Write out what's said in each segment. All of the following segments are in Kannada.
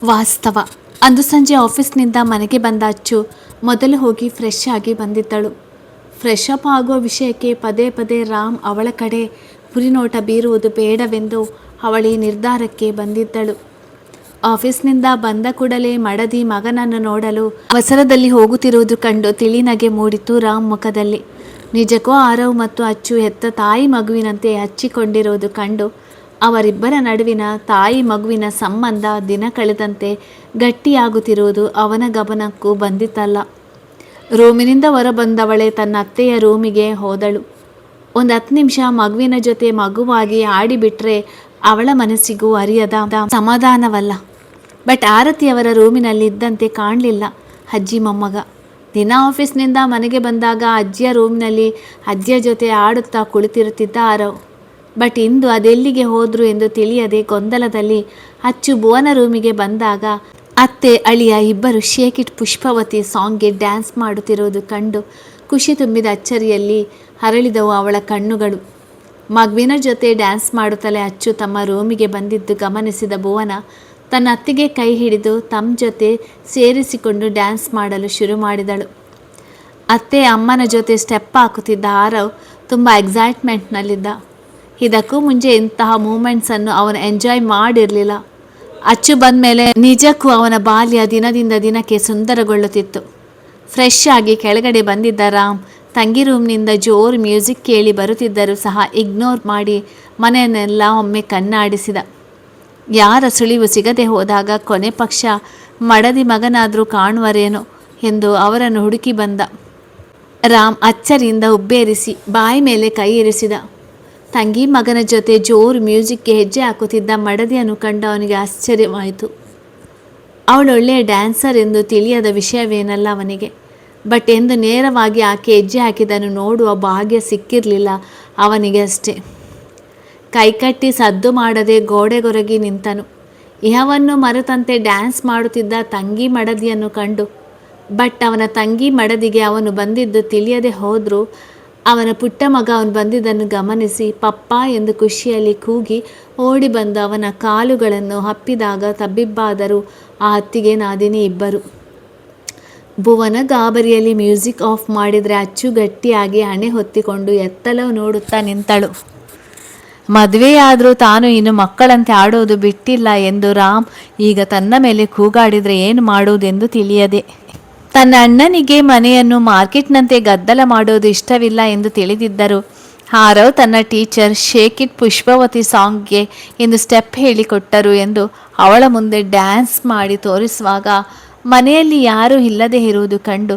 ವಾಸ್ತವ. ಅಂದು ಸಂಜೆ ಆಫೀಸ್ನಿಂದ ಮನೆಗೆ ಬಂದ ಅಚ್ಚು ಮೊದಲು ಹೋಗಿ ಫ್ರೆಶ್ ಆಗಿ ಬಂದಿದ್ದಳು. ಫ್ರೆಶ್ ಅಪ್ ಆಗುವ ವಿಷಯಕ್ಕೆ ಪದೇ ಪದೇ ರಾಮ್ ಅವಳ ಕಡೆ ಗುರಿನೋಟ ಬೀರುವುದು ಬೇಡವೆಂದು ಅವಳಿ ನಿರ್ಧಾರಕ್ಕೆ ಬಂದಿದ್ದಳು. ಆಫೀಸ್ನಿಂದ ಬಂದ ಕೂಡಲೇ ಮಡದಿ ಮಗನನ್ನು ನೋಡಲು ಅವಸರದಲ್ಲಿ ಹೋಗುತ್ತಿರುವುದು ಕಂಡು ತಿಳಿನಗೆ ಮೂಡಿತು ರಾಮ್ ಮುಖದಲ್ಲಿ. ನಿಜಕ್ಕೂ ಆರವ್ ಮತ್ತು ಅಚ್ಚು ಹೆತ್ತ ತಾಯಿ ಮಗುವಿನಂತೆ ಹಚ್ಚಿಕೊಂಡಿರುವುದು ಕಂಡು ಅವರಿಬ್ಬರ ನಡುವಿನ ತಾಯಿ ಮಗುವಿನ ಸಂಬಂಧ ದಿನ ಕಳೆದಂತೆ ಗಟ್ಟಿಯಾಗುತ್ತಿರುವುದು ಅವನ ಗಮನಕ್ಕೂ ಬಂದಿತ್ತಲ್ಲ. ರೂಮಿನಿಂದ ಹೊರಬಂದವಳೆ ತನ್ನ ಅತ್ತೆಯ ರೂಮಿಗೆ ಹೋದಳು. ಒಂದು 10 ನಿಮಿಷ ಮಗುವಿನ ಜೊತೆ ಮಗುವಾಗಿ ಆಡಿಬಿಟ್ರೆ ಅವಳ ಮನಸ್ಸಿಗೂ ಅರಿಯದ ಸಮಾಧಾನವಲ್ಲ. ಬಟ್ ಆರತಿಯವರ ರೂಮಿನಲ್ಲಿ ಇದ್ದಂತೆ ಕಾಣಲಿಲ್ಲ ಅಜ್ಜಿ ಮೊಮ್ಮಗ. ದಿನ ಆಫೀಸ್ನಿಂದ ಮನೆಗೆ ಬಂದಾಗ ಅಜ್ಜಿಯ ರೂಮಿನಲ್ಲಿ ಅಜ್ಜಿಯ ಜೊತೆ ಆಡುತ್ತಾ ಕುಳಿತಿರುತ್ತಿದ್ದ ಆರವ್. ಬಟ್ ಇಂದು ಅದೆಲ್ಲಿಗೆ ಹೋದ್ರು ಎಂದು ತಿಳಿಯದೆ ಗೊಂದಲದಲ್ಲಿ ಅಚ್ಚು ಭುವನ ರೂಮಿಗೆ ಬಂದಾಗ ಅತ್ತೆ ಅಳಿಯ ಇಬ್ಬರು ಶೇಕ್ ಇಟ್ ಪುಷ್ಪವತಿ ಸಾಂಗ್ಗೆ ಡ್ಯಾನ್ಸ್ ಮಾಡುತ್ತಿರುವುದು ಕಂಡು ಖುಷಿ ತುಂಬಿದ ಅಚ್ಚರಿಯಲ್ಲಿ ಹರಳಿದವು ಅವಳ ಕಣ್ಣುಗಳು. ಮಗುವಿನ ಜೊತೆ ಡ್ಯಾನ್ಸ್ ಮಾಡುತ್ತಲೇ ಅಚ್ಚು ತಮ್ಮ ರೂಮಿಗೆ ಬಂದಿದ್ದು ಗಮನಿಸಿದ ಭುವನ ತನ್ನ ಅತ್ತಿಗೆ ಕೈ ಹಿಡಿದು ತಮ್ಮ ಜೊತೆ ಸೇರಿಸಿಕೊಂಡು ಡ್ಯಾನ್ಸ್ ಮಾಡಲು ಶುರು ಮಾಡಿದಳು. ಅತ್ತೆ ಅಮ್ಮನ ಜೊತೆ ಸ್ಟೆಪ್ ಹಾಕುತ್ತಿದ್ದ ಆರವ್ ತುಂಬ ಎಕ್ಸೈಟ್ಮೆಂಟ್ನಲ್ಲಿದ್ದ. ಇದಕ್ಕೂ ಮುಂಚೆ ಇಂತಹ ಮೂಮೆಂಟ್ಸನ್ನು ಅವನು ಎಂಜಾಯ್ ಮಾಡಿರಲಿಲ್ಲ. ಅಚ್ಚು ಬಂದ ಮೇಲೆ ನಿಜಕ್ಕೂ ಅವನ ಬಾಲ್ಯ ದಿನದಿಂದ ದಿನಕ್ಕೆ ಸುಂದರಗೊಳ್ಳುತ್ತಿತ್ತು. ಫ್ರೆಶ್ ಆಗಿ ಕೆಳಗಡೆ ಬಂದಿದ್ದ ರಾಮ್ ತಂಗಿ ರೂಮ್ನಿಂದ ಜೋರು ಮ್ಯೂಸಿಕ್ ಕೇಳಿ ಬರುತ್ತಿದ್ದರೂ ಸಹ ಇಗ್ನೋರ್ ಮಾಡಿ ಮನೆಯನ್ನೆಲ್ಲ ಒಮ್ಮೆ ಕಣ್ಣಾಡಿಸಿದ. ಯಾರ ಸುಳಿವು ಸಿಗದೆ ಹೋದಾಗ ಕೊನೆ ಪಕ್ಷ ಮಡದಿ ಮಗನಾದರೂ ಕಾಣುವರೇನೋ ಎಂದು ಅವರನ್ನು ಹುಡುಕಿ ಬಂದ. ರಾಮ್ ಅಚ್ಚರಿಯಿಂದ ಉಬ್ಬೇರಿಸಿ ಬಾಯಿ ಮೇಲೆ ಕೈ ಇರಿಸಿದ. ತಂಗಿ ಮಗನ ಜೊತೆ ಜೋರು ಮ್ಯೂಸಿಕ್ಗೆ ಹೆಜ್ಜೆ ಹಾಕುತ್ತಿದ್ದ ಮಡದಿಯನ್ನು ಕಂಡು ಅವನಿಗೆ ಆಶ್ಚರ್ಯವಾಯಿತು. ಅವಳೊಳ್ಳೆಯ ಡ್ಯಾನ್ಸರ್ ಎಂದು ತಿಳಿಯದ ವಿಷಯವೇನಲ್ಲ ಅವನಿಗೆ. ಬಟ್ ಎಂದು ನೇರವಾಗಿ ಆಕೆ ಹೆಜ್ಜೆ ಹಾಕಿದ್ದನ್ನು ನೋಡುವ ಭಾಗ್ಯ ಸಿಕ್ಕಿರಲಿಲ್ಲ ಅವನಿಗೆ ಅಷ್ಟೇ. ಕೈಕಟ್ಟಿ ಸದ್ದು ಮಾಡದೆ ಗೋಡೆಗೊರಗಿ ನಿಂತನು. ಇಹವನ್ನು ಮರೆತಂತೆ ಡ್ಯಾನ್ಸ್ ಮಾಡುತ್ತಿದ್ದ ತಂಗಿ ಮಡದಿಯನ್ನು ಕಂಡು. ಬಟ್ ಅವನ ತಂಗಿ ಮಡದಿಗೆ ಅವನು ಬಂದಿದ್ದು ತಿಳಿಯದೆ ಹೋದರೂ ಅವನ ಪುಟ್ಟ ಮಗ ಅವನು ಬಂದಿದ್ದನ್ನು ಗಮನಿಸಿ ಪಪ್ಪ ಎಂದು ಖುಷಿಯಲ್ಲಿ ಕೂಗಿ ಓಡಿ ಬಂದು ಅವನ ಕಾಲುಗಳನ್ನು ಹಪ್ಪಿದಾಗ ತಬ್ಬಿಬ್ಬಾದರು ಆ ಅತ್ತಿಗೆ ನಾದಿನಿ ಇಬ್ಬರು. ಭುವನ ಗಾಬರಿಯಲ್ಲಿ ಮ್ಯೂಸಿಕ್ ಆಫ್ ಮಾಡಿದರೆ ಅಚ್ಚು ಗಟ್ಟಿಯಾಗಿ ಹಣೆ ಹೊತ್ತಿಕೊಂಡು ಎತ್ತಲು ನೋಡುತ್ತಾ ನಿಂತಳು. ಮದುವೆಯಾದರೂ ತಾನು ಇನ್ನು ಮಕ್ಕಳಂತೆ ಆಡೋದು ಬಿಟ್ಟಿಲ್ಲ ಎಂದು ರಾಮ್ ಈಗ ತನ್ನ ಮೇಲೆ ಕೂಗಾಡಿದರೆ ಏನು ಮಾಡುವುದೆಂದು ತಿಳಿಯದೆ. ತನ್ನ ಅಣ್ಣನಿಗೆ ಮನೆಯನ್ನು ಮಾರ್ಕೆಟ್ನಂತೆ ಗದ್ದಲ ಮಾಡೋದು ಇಷ್ಟವಿಲ್ಲ ಎಂದು ತಿಳಿದಿದ್ದರು. ಆರವ್ ತನ್ನ ಟೀಚರ್ ಶೇಕ್ ಇಟ್ ಪುಷ್ಪವತಿ ಸಾಂಗ್ಗೆ ಎಂದು ಸ್ಟೆಪ್ ಹೇಳಿಕೊಟ್ಟರು ಎಂದು ಅವಳ ಮುಂದೆ ಡ್ಯಾನ್ಸ್ ಮಾಡಿ ತೋರಿಸುವಾಗ ಮನೆಯಲ್ಲಿ ಯಾರೂ ಇಲ್ಲದೆ ಇರುವುದು ಕಂಡು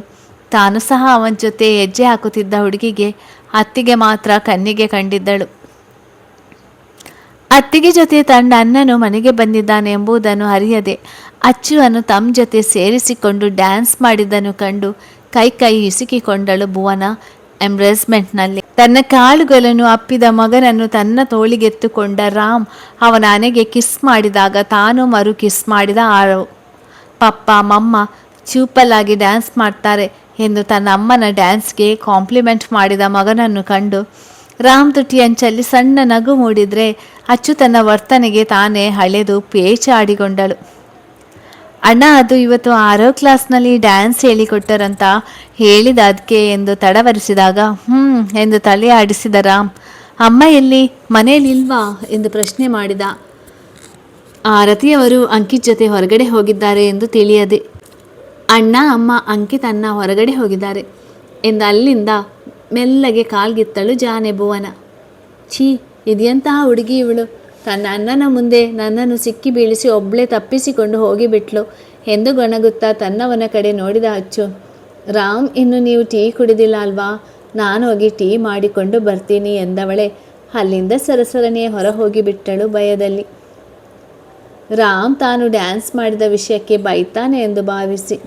ತಾನು ಸಹ ಅವನ ಜೊತೆ ಹೆಜ್ಜೆ ಹಾಕುತ್ತಿದ್ದ ಹುಡುಗಿಗೆ ಅತ್ತಿಗೆ ಮಾತ್ರ ಕಣ್ಣಿಗೆ ಕಂಡಿದ್ದಳು. ಅತ್ತಿಗೆ ಜೊತೆ ತನ್ನ ಅಣ್ಣನು ಮನೆಗೆ ಬಂದಿದ್ದಾನೆ ಎಂಬುದನ್ನು ಅರಿಯದೆ ಅಚ್ಚುವನ್ನು ತಮ್ಮ ಜೊತೆ ಸೇರಿಸಿಕೊಂಡು ಡ್ಯಾನ್ಸ್ ಮಾಡಿದ್ದನ್ನು ಕಂಡು ಕೈ ಹಿಸುಕಿಕೊಂಡಳು ಭುವನ ಎಂಬ್ರೇಸ್ಮೆಂಟ್ನಲ್ಲಿ. ತನ್ನ ಕಾಲುಗಳನ್ನು ಅಪ್ಪಿದ ಮಗನನ್ನು ತನ್ನ ತೋಳಿಗೆತ್ತುಕೊಂಡ ರಾಮ್ ಅವನ ಹಣೆಗೆ ಕಿಸ್ ಮಾಡಿದಾಗ ತಾನು ಮರು ಕಿಸ್ ಮಾಡಿದ ಆರವ್. ಪಪ್ಪ ಮಮ್ಮ ಚೂಪಲಾಗಿ ಡ್ಯಾನ್ಸ್ ಮಾಡ್ತಾರೆ ಎಂದು ತನ್ನ ಅಮ್ಮನ ಡ್ಯಾನ್ಸ್ಗೆ ಕಾಂಪ್ಲಿಮೆಂಟ್ ಮಾಡಿದ ಮಗನನ್ನು ಕಂಡು ರಾಮ್ ತುಟಿಯಂಚಲ್ಲಿ ಸಣ್ಣ ನಗು ಮೂಡಿದರೆ ಅಚ್ಚು ತನ್ನ ವರ್ತನೆಗೆ ತಾನೇ ಹಳೆದು ಪೇಚಾಡಿಕೊಂಡಳು. ಅಣ್ಣ ಅದು ಇವತ್ತು ಆರವ್ ಕ್ಲಾಸ್ನಲ್ಲಿ ಡ್ಯಾನ್ಸ್ ಹೇಳಿಕೊಟ್ಟರಂತ ಹೇಳಿದ ಅದಕ್ಕೆ ಎಂದು ತಡವರಿಸಿದಾಗ ಎಂದು ತಲೆ ಆಡಿಸಿದ ರಾಮ್. ಅಮ್ಮ ಎಲ್ಲಿ, ಮನೇಲಿ ಇಲ್ವಾ ಎಂದು ಪ್ರಶ್ನೆ ಮಾಡಿದ. ಆರತಿಯವರು ಅಂಕಿತ್ ಜೊತೆ ಹೊರಗಡೆ ಹೋಗಿದ್ದಾರೆ ಎಂದು ತಿಳಿಯದೆ ಅಣ್ಣ ಅಮ್ಮ ಅಂಕಿತ್ ಅಣ್ಣ ಹೊರಗಡೆ ಹೋಗಿದ್ದಾರೆ ಎಂದು ಅಲ್ಲಿಂದ ಮೆಲ್ಲಗೆ ಕಾಲ್ಗಿತ್ತಳು ಜಾನೆ ಭುವನ. ಛೀ, ಇದೆಂತಹ ಹುಡುಗಿ ಇವಳು, ತನ್ನ ಅಣ್ಣನ ಮುಂದೆ ನನ್ನನ್ನು ಸಿಕ್ಕಿ ಬೀಳಿಸಿ ಒಬ್ಬಳೇ ತಪ್ಪಿಸಿಕೊಂಡು ಹೋಗಿಬಿಟ್ಲು ಎಂದು ಗೊಣಗುತ್ತಾ ತನ್ನವನ ಕಡೆ ನೋಡಿದ ಅಚ್ಚು. ರಾಮ್, ಇನ್ನು ನೀವು ಟೀ ಕುಡಿದಿಲ್ಲ ಅಲ್ವಾ, ನಾನು ಹೋಗಿ ಟೀ ಮಾಡಿಕೊಂಡು ಬರ್ತೀನಿ ಎಂದವಳೆ ಅಲ್ಲಿಂದ ಸರಸರನೆ ಹೊರ ಹೋಗಿಬಿಟ್ಟಳು ಭಯದಲ್ಲಿ. ರಾಮ್ ತಾನು ಡ್ಯಾನ್ಸ್ ಮಾಡಿದ ವಿಷಯಕ್ಕೆ ಬೈತಾನೆ ಎಂದು ಭಾವಿಸಿ.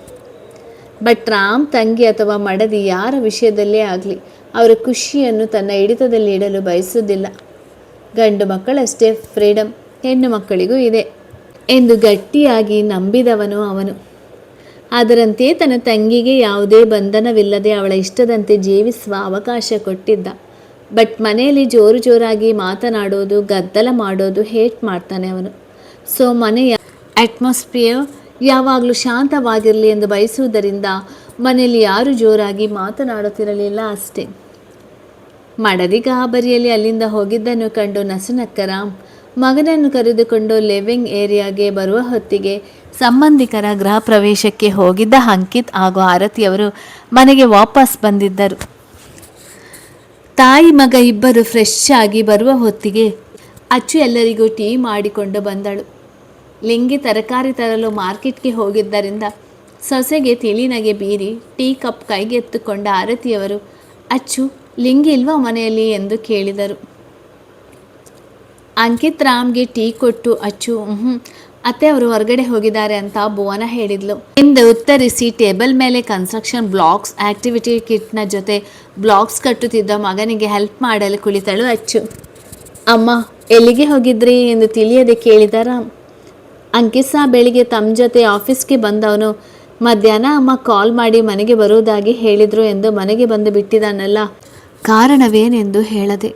ಬಟ್ ರಾಮ್ ತಂಗಿ ಅಥವಾ ಮಡದಿ ಯಾರ ವಿಷಯದಲ್ಲೇ ಆಗಲಿ ಅವರ ಖುಷಿಯನ್ನು ತನ್ನ ಹಿಡಿತದಲ್ಲಿ ಇಡಲು ಬಯಸುವುದಿಲ್ಲ. ಗಂಡು ಮಕ್ಕಳಷ್ಟೇ ಫ್ರೀಡಮ್, ಹೆಣ್ಣು ಮಕ್ಕಳಿಗೂ ಇದೆ ಎಂದು ಗಟ್ಟಿಯಾಗಿ ನಂಬಿದವನು ಅವನು. ಅದರಂತೆ ತನ್ನ ತಂಗಿಗೆ ಯಾವುದೇ ಬಂಧನವಿಲ್ಲದೆ ಅವಳ ಇಷ್ಟದಂತೆ ಜೀವಿಸುವ ಅವಕಾಶ ಕೊಟ್ಟಿದ್ದ. ಬಟ್ ಮನೆಯಲ್ಲಿ ಜೋರಾಗಿ ಮಾತನಾಡೋದು, ಗದ್ದಲ ಮಾಡೋದು ಹೇಟ್ ಮಾಡ್ತಾನೆ ಅವನು. ಸೊ ಮನೆಯ ಅಟ್ಮಾಸ್ಫಿಯರ್ ಯಾವಾಗಲೂ ಶಾಂತವಾಗಿರಲಿ ಎಂದು ಬಯಸುವುದರಿಂದ ಮನೆಯಲ್ಲಿ ಯಾರೂ ಜೋರಾಗಿ ಮಾತನಾಡುತ್ತಿರಲಿಲ್ಲ ಅಷ್ಟೇ. ಮಡದಿ ಗಾಬರಿಯಲ್ಲಿ ಅಲ್ಲಿಂದ ಹೋಗಿದ್ದನ್ನು ಕಂಡು ನಸುನಕ್ಕ ರಾಮ್ ಮಗನನ್ನು ಕರೆದುಕೊಂಡು ಲಿವಿಂಗ್ ಏರಿಯಾಗೆ ಬರುವ ಹೊತ್ತಿಗೆ ಸಂಬಂಧಿಕರ ಗೃಹ ಪ್ರವೇಶಕ್ಕೆ ಹೋಗಿದ್ದ ಅಂಕಿತ್ ಹಾಗೂ ಆರತಿಯವರು ಮನೆಗೆ ವಾಪಸ್ ಬಂದಿದ್ದರು. ತಾಯಿ ಮಗ ಇಬ್ಬರು ಫ್ರೆಶ್ ಆಗಿ ಬರುವ ಹೊತ್ತಿಗೆ ಅಚ್ಚು ಎಲ್ಲರಿಗೂ ಟೀ ಮಾಡಿಕೊಂಡು ಬಂದಳು. ಲಿಂಗಿ ತರಕಾರಿ ತರಲು ಮಾರ್ಕೆಟ್ಗೆ ಹೋಗಿದ್ದರಿಂದ ಸೊಸೆಗೆ ತಿಳಿನಗೆ ಬೀರಿ ಟೀ ಕಪ್ ಕೈಗೆ ಎತ್ತುಕೊಂಡ ಆರತಿಯವರು, ಅಚ್ಚು ಲಿಂಗಿ ಇಲ್ವಾ ಮನೆಯಲ್ಲಿ ಎಂದು ಕೇಳಿದರು. ಅಂಕಿತ್ ರಾಮ್ಗೆ ಟೀ ಕೊಟ್ಟು, ಅಚ್ಚು ಅತ್ತೆ ಅವರು ಹೊರಗಡೆ ಹೋಗಿದ್ದಾರೆ ಅಂತ ಭುವನ ಹೇಳಿದ್ಲು ಎಂದು ಉತ್ತರಿಸಿ ಟೇಬಲ್ ಮೇಲೆ ಕನ್ಸ್ಟ್ರಕ್ಷನ್ ಬ್ಲಾಕ್ಸ್ ಆಕ್ಟಿವಿಟಿ ಕಿಟ್ನ ಜೊತೆ ಬ್ಲಾಕ್ಸ್ ಕಟ್ಟುತ್ತಿದ್ದ ಮಗನಿಗೆ ಹೆಲ್ಪ್ ಮಾಡಲು ಕುಳಿತಳು ಅಚ್ಚು. ಅಮ್ಮ ಎಲ್ಲಿಗೆ ಹೋಗಿದ್ರಿ ಎಂದು ತಿಳಿಯದೆ ಕೇಳಿದ ರಾಮ್. ಅಂಕಿತ್ ಸಹ ಬೆಳಿಗ್ಗೆ ತಮ್ಮ ಜೊತೆ ಆಫೀಸ್ಗೆ ಬಂದವನು ಮಧ್ಯಾಹ್ನ ಅಮ್ಮ ಕಾಲ್ ಮಾಡಿ ಮನೆಗೆ ಬರುವುದಾಗಿ ಹೇಳಿದ್ರು ಎಂದು ಮನೆಗೆ ಬಂದು ಬಿಟ್ಟಿದ್ದಾನಲ್ಲ, ಕಾರಣವೇನೆಂದು ಹೇಳದೆ.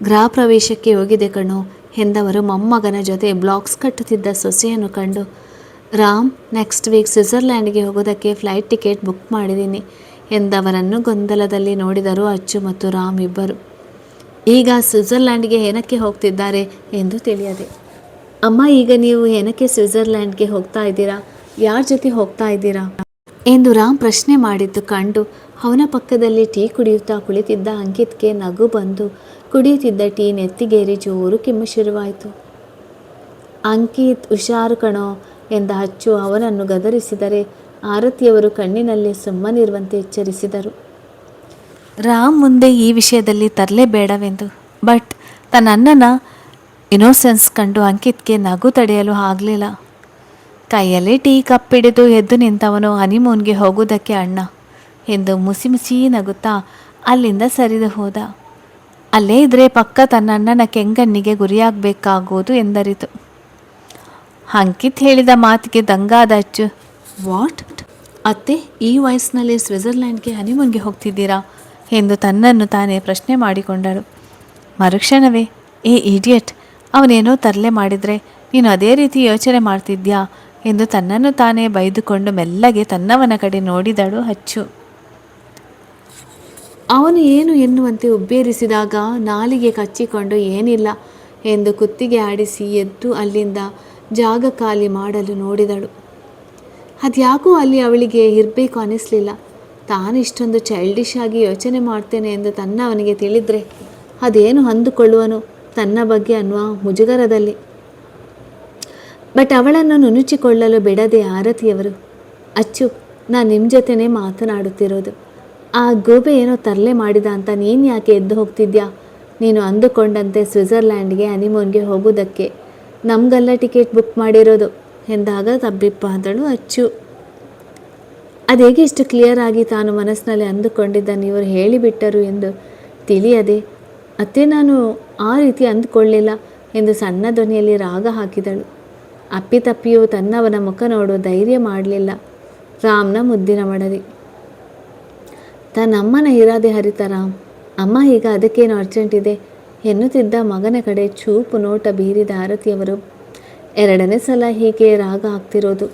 ಗೃಹ ಪ್ರವೇಶಕ್ಕೆ ಹೋಗಿದೆ ಕಣೋ ಎಂದವರು ಮೊಮ್ಮಗನ ಜೊತೆ ಬ್ಲಾಕ್ಸ್ ಕಟ್ಟುತ್ತಿದ್ದ ಸೊಸೆಯನ್ನು ಕಂಡು, ರಾಮ್ ನೆಕ್ಸ್ಟ್ ವೀಕ್ ಸ್ವಿಟ್ಜರ್ಲ್ಯಾಂಡ್ಗೆ ಹೋಗೋದಕ್ಕೆ ಫ್ಲೈಟ್ ಟಿಕೆಟ್ ಬುಕ್ ಮಾಡಿದ್ದೀನಿ ಎಂದವರನ್ನು ಗೊಂದಲದಲ್ಲಿ ನೋಡಿದರು ಅಚ್ಚು ಮತ್ತು ರಾಮ್ ಇಬ್ಬರು. ಈಗ ಸ್ವಿಟ್ಜರ್ಲ್ಯಾಂಡ್ಗೆ ಏನಕ್ಕೆ ಹೋಗ್ತಿದ್ದಾರೆ ಎಂದು ತಿಳಿಯದೆ. ಅಮ್ಮ ಈಗ ನೀವು ಏನಕ್ಕೆ ಸ್ವಿಟ್ಜರ್ಲ್ಯಾಂಡ್ಗೆ ಹೋಗ್ತಾ ಇದ್ದೀರಾ, ಯಾರ ಜೊತೆ ಹೋಗ್ತಾ ಇದ್ದೀರಾ ಎಂದು ರಾಮ್ ಪ್ರಶ್ನೆ ಮಾಡಿದ್ದು ಕಂಡು ಅವನ ಪಕ್ಕದಲ್ಲಿ ಟೀ ಕುಡಿಯುತ್ತಾ ಕುಳಿತಿದ್ದ ಅಂಕಿತ್ಗೆ ನಗು ಬಂದು ಕುಡಿಯುತ್ತಿದ್ದ ಟೀ ನೆತ್ತಿಗೇರಿ ಜೋರು ಕೆಮ್ಮು ಶುರುವಾಯಿತು. ಅಂಕಿತ್ ಹುಷಾರು ಕಣೋ ಎಂದ ಅಚ್ಚು ಅವನನ್ನು ಗದರಿಸಿದರೆ ಆರತಿಯವರು ಕಣ್ಣಿನಲ್ಲಿ ಸುಮ್ಮನಿರುವಂತೆ ಎಚ್ಚರಿಸಿದರು. ರಾಮ್ ಮುಂದೆ ಈ ವಿಷಯದಲ್ಲಿ ತರಲೇಬೇಡವೆಂದು. ಬಟ್ ತನ್ನ ಅಣ್ಣನ ಇನ್ನೋಸೆನ್ಸ್ ಕಂಡು ಅಂಕಿತ್ಗೆ ನಗು ತಡೆಯಲು ಆಗಲಿಲ್ಲ. ಕೈಯಲ್ಲಿ ಟೀ ಕಪ್ ಹಿಡಿದು ಎದ್ದು ನಿಂತವನು ಹನಿಮೂನ್ಗೆ ಹೋಗುವುದಕ್ಕೆ ಅಣ್ಣ ಎಂದು ಮುಸಿ ನಗುತ್ತಾ ಅಲ್ಲಿಂದ ಸರಿದು ಹೋದ. ಅಲ್ಲೇ ಇದ್ರೆ ಪಕ್ಕ ತನ್ನ ಅಣ್ಣನ ಕೆಂಗಣ್ಣಿಗೆ ಗುರಿಯಾಗಬೇಕಾಗುವುದು ಎಂದರಿತು. ಅಂಕಿತ್ ಹೇಳಿದ ಮಾತಿಗೆ ದಂಗಾದ ಅಚ್ಚು, ವಾಟ್ ಅತ್ತೆ, ಈ ವಯಸ್ಸಿನಲ್ಲಿ ಸ್ವಿಟ್ಜರ್ಲ್ಯಾಂಡ್ಗೆ ಹನಿಮೂನ್ಗೆ ಹೋಗ್ತಿದ್ದೀರಾ ಎಂದು ತನ್ನನ್ನು ತಾನೇ ಪ್ರಶ್ನೆ ಮಾಡಿಕೊಂಡಳು. ಮರುಕ್ಷಣವೇ, ಏ ಇಡಿಯಟ್, ಅವನೇನೋ ತರಲೆ ಮಾಡಿದರೆ ನೀನು ಅದೇ ರೀತಿ ಯೋಚನೆ ಮಾಡ್ತಿದ್ಯಾ ಎಂದು ತನ್ನನ್ನು ತಾನೇ ಬೈದುಕೊಂಡು ಮೆಲ್ಲಗೆ ತನ್ನವನ ಕಡೆ ನೋಡಿದಳು ಅಚ್ಚು. ಅವನು ಏನು ಎನ್ನುವಂತೆ ಉಬ್ಬೇರಿಸಿದಾಗ ನಾಲಿಗೆ ಕಚ್ಚಿಕೊಂಡು ಏನಿಲ್ಲ ಎಂದು ಕುತ್ತಿಗೆ ಆಡಿಸಿ ಎದ್ದು ಅಲ್ಲಿಂದ ಜಾಗ ಖಾಲಿ ಮಾಡಲು ನೋಡಿದಳು. ಅದ್ಯಾಕೋ ಅಲ್ಲಿ ಅವಳಿಗೆ ಇರಬೇಕು ಅನ್ನಿಸ್ಲಿಲ್ಲ. ತಾನು ಇಷ್ಟೊಂದು ಚೈಲ್ಡಿಶ್ ಆಗಿ ಯೋಚನೆ ಮಾಡ್ತೇನೆ ಎಂದು ತನ್ನವನಿಗೆ ತಿಳಿದ್ರೆ ಅದೇನು ಅಂದುಕೊಳ್ಳುವನು ತನ್ನ ಬಗ್ಗೆ ಅನ್ನುವ ಮುಜುಗರದಲ್ಲಿ. ಬಟ್ ಅವಳನ್ನು ನುಣುಚಿಕೊಳ್ಳಲು ಬಿಡದೆ ಆರತಿಯವರು, ಅಚ್ಚು ನಾನು ನಿಮ್ಮ ಜೊತೆನೇ ಮಾತನಾಡುತ್ತಿರೋದು. ಆ ಗೋಬೆ ಏನೋ ತರಲೆ ಮಾಡಿದ ಅಂತ ನೀನು ಯಾಕೆ ಎದ್ದು ಹೋಗ್ತಿದ್ಯಾ? ನೀನು ಅಂದುಕೊಂಡಂತೆ ಸ್ವಿಟ್ಜರ್ಲ್ಯಾಂಡ್ಗೆ ಹನಿಮೂನ್ಗೆ ಹೋಗೋದಕ್ಕೆ ನಮಗೆಲ್ಲ ಟಿಕೆಟ್ ಬುಕ್ ಮಾಡಿರೋದು ಎಂದಾಗ ತಬ್ಬಿಬ್ಬಾದಳು ಅಚ್ಚು. ಅದೇಗೆ ಇಷ್ಟು ಕ್ಲಿಯರ್ ಆಗಿ ತಾನು ಮನಸ್ಸಿನಲ್ಲಿ ಅಂದುಕೊಂಡಿದ್ದನ್ನು ಇವರು ಹೇಳಿಬಿಟ್ಟರು ಎಂದು ತಿಳಿಯದೆ, ಅತ್ತೆ ನಾನು ಆ ರೀತಿ ಅಂದುಕೊಳ್ಳಿಲ್ಲ ಎಂದು ಸಣ್ಣ ಧ್ವನಿಯಲ್ಲಿ ರಾಗ ಹಾಕಿದಳು. ಅಪ್ಪಿತಪ್ಪಿಯೂ ತನ್ನವನ ಮುಖ ನೋಡು ಧೈರ್ಯ ಮಾಡಲಿಲ್ಲ ರಾಮ್ನ ಮುದ್ದಿನ ಮಡದಿ. ತನ್ನಮ್ಮನ ಇರಾದೆ ಹರಿತ ರಾಮ್, ಅಮ್ಮ ಈಗ ಅದಕ್ಕೇನು ಅರ್ಜೆಂಟ್ ಇದೆ ಎನ್ನುತ್ತಿದ್ದ ಮಗನ ಕಡೆ ಚೂಪು ನೋಟ ಬೀರಿದ ಆರತಿಯವರು, ಎರಡನೇ ಸಲ ಹೀಗೆ ರಾಗ ಆಗ್ತಿರೋದು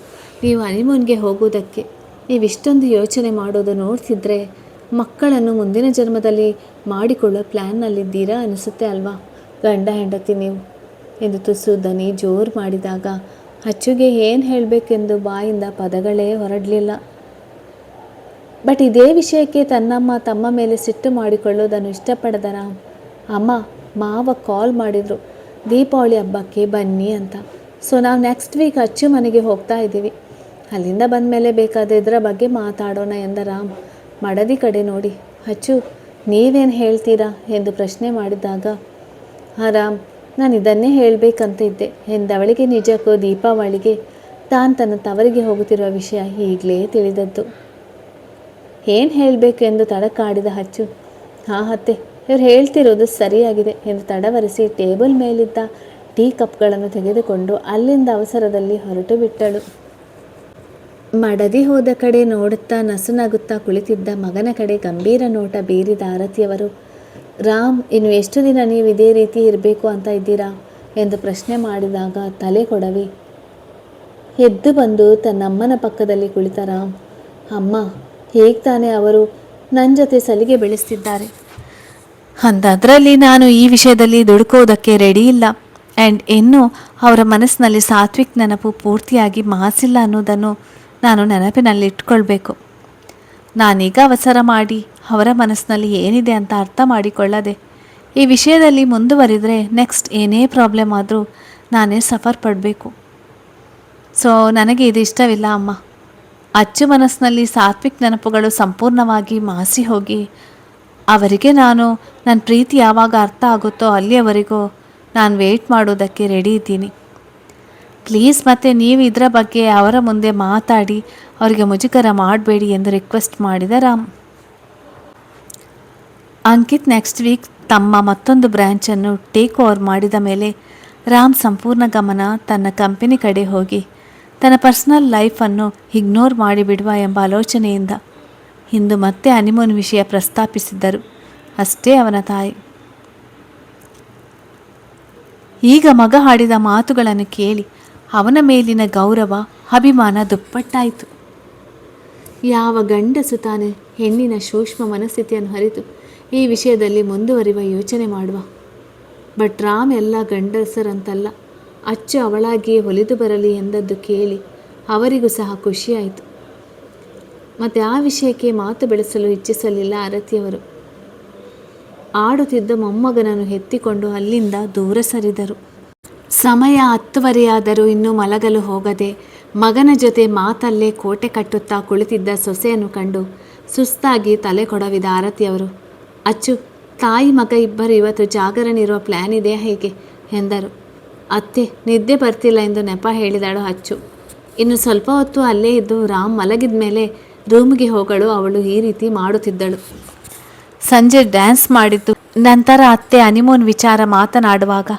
ನೀವು ಹನಿಮೂನ್ಗೆ ಹೋಗುವುದಕ್ಕೆ. ನೀವಿಷ್ಟೊಂದು ಯೋಚನೆ ಮಾಡೋದು ನೋಡ್ತಿದ್ರೆ ಮಕ್ಕಳನ್ನು ಮುಂದಿನ ಜನ್ಮದಲ್ಲಿ ಮಾಡಿಕೊಳ್ಳೋ ಪ್ಲ್ಯಾನ್ನಲ್ಲಿದ್ದೀರಾ ಅನಿಸುತ್ತೆ ಅಲ್ವಾ ಗಂಡ ಹೆಂಡತಿ ನೀವು ಎಂದು ತುಸು ದನಿ ಜೋರು ಮಾಡಿದಾಗ ಅಚ್ಚುಗೆ ಏನು ಹೇಳಬೇಕೆಂದು ಬಾಯಿಂದ ಪದಗಳೇ ಹೊರಡಲಿಲ್ಲ. ಬಟ್ ಇದೇ ವಿಷಯಕ್ಕೆ ತನ್ನಮ್ಮ ತಮ್ಮ ಮೇಲೆ ಸಿಟ್ಟು ಮಾಡಿಕೊಳ್ಳೋದನ್ನು ಇಷ್ಟಪಡದ ರಾಮ್, ಅಮ್ಮ ಮಾವ ಕಾಲ್ ಮಾಡಿದರು ದೀಪಾವಳಿ ಹಬ್ಬಕ್ಕೆ ಬನ್ನಿ ಅಂತ. ಸೊ ನಾವು ನೆಕ್ಸ್ಟ್ ವೀಕ್ ಅಚ್ಚು ಮನೆಗೆ ಹೋಗ್ತಾ ಇದ್ದೀವಿ. ಅಲ್ಲಿಂದ ಬಂದ ಮೇಲೆ ಬೇಕಾದರೆ ಇದರ ಬಗ್ಗೆ ಮಾತಾಡೋಣ ಎಂದ ರಾಮ್ ಮಡದಿ ಕಡೆ ನೋಡಿ. ಅಚ್ಚು ನೀವೇನು ಹೇಳ್ತೀರಾ ಎಂದು ಪ್ರಶ್ನೆ ಮಾಡಿದಾಗ, ರಾಮ್ ನಾನು ಇದನ್ನೇ ಹೇಳಬೇಕಂತ ಇದ್ದೆ ಎಂದವಳಿಗೆ ನಿಜಕ್ಕೂ ದೀಪಾವಳಿಗೆ ತಾನು ತನ್ನ ತವರಿಗೆ ಹೋಗುತ್ತಿರುವ ವಿಷಯ ಈಗಲೇ ತಿಳಿದದ್ದು. ಏನು ಹೇಳಬೇಕು ಎಂದು ತಡಕಾಡಿದ ಅಚ್ಚು, ಹಾಂ ಅತ್ತೆ ಇವ್ರು ಹೇಳ್ತಿರೋದು ಸರಿಯಾಗಿದೆ ಎಂದು ತಡವರಿಸಿ ಟೇಬಲ್ ಮೇಲಿದ್ದ ಟೀ ಕಪ್ಗಳನ್ನು ತೆಗೆದುಕೊಂಡು ಅಲ್ಲಿಂದ ಅವಸರದಲ್ಲಿ ಹೊರಟು ಬಿಟ್ಟಳು. ಮಡದಿ ಹೋದ ಕಡೆ ನೋಡುತ್ತಾ ನಸುನಗುತ್ತಾ ಕುಳಿತಿದ್ದ ಮಗನ ಕಡೆ ಗಂಭೀರ ನೋಟ ಬೀರಿದ ಆರತಿಯವರು, ರಾಮ್ ಇನ್ನು ಎಷ್ಟು ದಿನ ನೀವು ಇದೇ ರೀತಿ ಇರಬೇಕು ಅಂತ ಇದ್ದೀರಾ ಎಂದು ಪ್ರಶ್ನೆ ಮಾಡಿದಾಗ ತಲೆ ಕೊಡವಿ, ಎದ್ದು ಬಂದು ತನ್ನಮ್ಮನ ಪಕ್ಕದಲ್ಲಿ ಕುಳಿತ ರಾಮ್, ಅಮ್ಮ, ಹೇಗೆ ತಾನೇ ಅವರು ನನ್ನ ಜೊತೆ ಸಲಿಗೆ ಬೆಳೆಸ್ತಿದ್ದಾರೆ. ಅಂದದ್ರಲ್ಲಿ ನಾನು ಈ ವಿಷಯದಲ್ಲಿ ದುಡುಕೋದಕ್ಕೆ ರೆಡಿ ಇಲ್ಲ. ಆ್ಯಂಡ್ ಇನ್ನು ಅವರ ಮನಸ್ಸಿನಲ್ಲಿ ಸಾತ್ವಿಕ್ ನೆನಪು ಪೂರ್ತಿಯಾಗಿ ಮಾಸಿಲ್ಲ ಅನ್ನೋದನ್ನು ನಾನು ನೆನಪಿನಲ್ಲಿಟ್ಕೊಳ್ಬೇಕು. ನಾನೀಗ ಅವಸರ ಮಾಡಿ ಅವರ ಮನಸ್ಸಿನಲ್ಲಿ ಏನಿದೆ ಅಂತ ಅರ್ಥ ಮಾಡಿಕೊಳ್ಳದೆ ಈ ವಿಷಯದಲ್ಲಿ ಮುಂದುವರಿದರೆ ನೆಕ್ಸ್ಟ್ ಏನೇ ಪ್ರಾಬ್ಲಮ್ ಆದರೂ ನಾನೇ ಸಫರ್ ಪಡಬೇಕು. ಸೊ ನನಗೆ ಇದು ಇಷ್ಟವಿಲ್ಲ ಅಮ್ಮ. ಅಚ್ಚು ಮನಸ್ಸಿನಲ್ಲಿ ಸಾತ್ವಿಕ್ ನೆನಪುಗಳು ಸಂಪೂರ್ಣವಾಗಿ ಮಾಸಿ ಹೋಗಿ ಅವರಿಗೆ ನನ್ನ ಪ್ರೀತಿ ಯಾವಾಗ ಅರ್ಥ ಆಗುತ್ತೋ ಅಲ್ಲಿಯವರೆಗೂ ನಾನು ವೆಯ್ಟ್ ಮಾಡೋದಕ್ಕೆ ರೆಡಿ ಇದ್ದೀನಿ. ಪ್ಲೀಸ್ ಮತ್ತೆ ನೀವು ಇದರ ಬಗ್ಗೆ ಅವರ ಮುಂದೆ ಮಾತಾಡಿ ಅವರಿಗೆ ಮುಜುಗರ ಮಾಡಬೇಡಿ ಎಂದು ರಿಕ್ವೆಸ್ಟ್ ಮಾಡಿದ ರಾಮ್. ಅಂಕಿತ್ ನೆಕ್ಸ್ಟ್ ವೀಕ್ ತಮ್ಮ ಮತ್ತೊಂದು ಬ್ರ್ಯಾಂಚನ್ನು ಟೇಕ್ ಓವರ್ ಮಾಡಿದ ಮೇಲೆ ರಾಮ್ ಸಂಪೂರ್ಣ ಗಮನ ತನ್ನ ಕಂಪನಿ ಕಡೆ ಹೋಗಿ ತನ್ನ ಪರ್ಸನಲ್ ಲೈಫನ್ನು ಇಗ್ನೋರ್ ಮಾಡಿಬಿಡುವ ಎಂಬ ಆಲೋಚನೆಯಿಂದ ಇಂದು ಮತ್ತೆ ಹನಿಮೂನ್ ವಿಷಯ ಪ್ರಸ್ತಾಪಿಸಿದ್ದರು ಅಷ್ಟೇ ಅವನ ತಾಯಿ. ಈಗ ಮಗ ಆಡಿದ ಮಾತುಗಳನ್ನು ಕೇಳಿ ಅವನ ಮೇಲಿನ ಗೌರವ ಅಭಿಮಾನ ದುಪ್ಪಟ್ಟಾಯಿತು. ಯಾವ ಗಂಡಸು ತಾನೇ ಹೆಣ್ಣಿನ ಸೂಕ್ಷ್ಮ ಮನಸ್ಥಿತಿಯನ್ನು ಅರಿತು ಈ ವಿಷಯದಲ್ಲಿ ಮುಂದುವರಿಯುವ ಯೋಚನೆ ಮಾಡುವ. ಬಟ್ ರಾಮ್ ಎಲ್ಲ ಗಂಡಸರಂತಲ್ಲ, ಅಚ್ಚು ಅವಳಾಗಿಯೇ ಒಲಿದು ಬರಲಿ ಎಂದದ್ದು ಕೇಳಿ ಅವರಿಗೂ ಸಹ ಖುಷಿಯಾಯಿತು. ಮತ್ತು ಆ ವಿಷಯಕ್ಕೆ ಮಾತು ಬೆಳೆಸಲು ಇಚ್ಛಿಸಲಿಲ್ಲ ಆರತಿಯವರು. ಆಡುತ್ತಿದ್ದ ಮೊಮ್ಮಗನನ್ನು ಎತ್ತಿಕೊಂಡು ಅಲ್ಲಿಂದ ದೂರ ಸರಿದರು. ಸಮಯ 10:30 ಇನ್ನೂ ಮಲಗಲು ಹೋಗದೆ ಮಗನ ಜೊತೆ ಮಾತಲ್ಲೇ ಕೋಟೆ ಕಟ್ಟುತ್ತಾ ಕುಳಿತಿದ್ದ ಸೊಸೆಯನ್ನು ಕಂಡು ಸುಸ್ತಾಗಿ ತಲೆ ಕೊಡವಿದ ಆರತಿಯವರು, ಅಚ್ಚು, ತಾಯಿ ಮಗ ಇಬ್ಬರು ಇವತ್ತು ಜಾಗರಣೆ ಇರುವ ಪ್ಲ್ಯಾನ್ ಇದೆಯಾ ಹೇಗೆ ಎಂದರು. ಅತ್ತೆ, ನಿದ್ದೆ ಬರ್ತಿಲ್ಲ ಎಂದು ನೆಪ ಹೇಳಿದಳು ಅಚ್ಚು. ಇನ್ನು ಸ್ವಲ್ಪ ಹೊತ್ತು ಅಲ್ಲೇ ಇದ್ದು ರಾಮ್ ಮಲಗಿದ ಮೇಲೆ ರೂಮ್ಗೆ ಹೋಗಲು ಅವಳು ಈ ರೀತಿ ಮಾಡುತ್ತಿದ್ದಳು. ಸಂಜೆ ಡ್ಯಾನ್ಸ್ ಮಾಡಿದ್ದು ನಂತರ ಅತ್ತೆ ಹನಿಮೂನ್ ವಿಚಾರ ಮಾತನಾಡುವಾಗ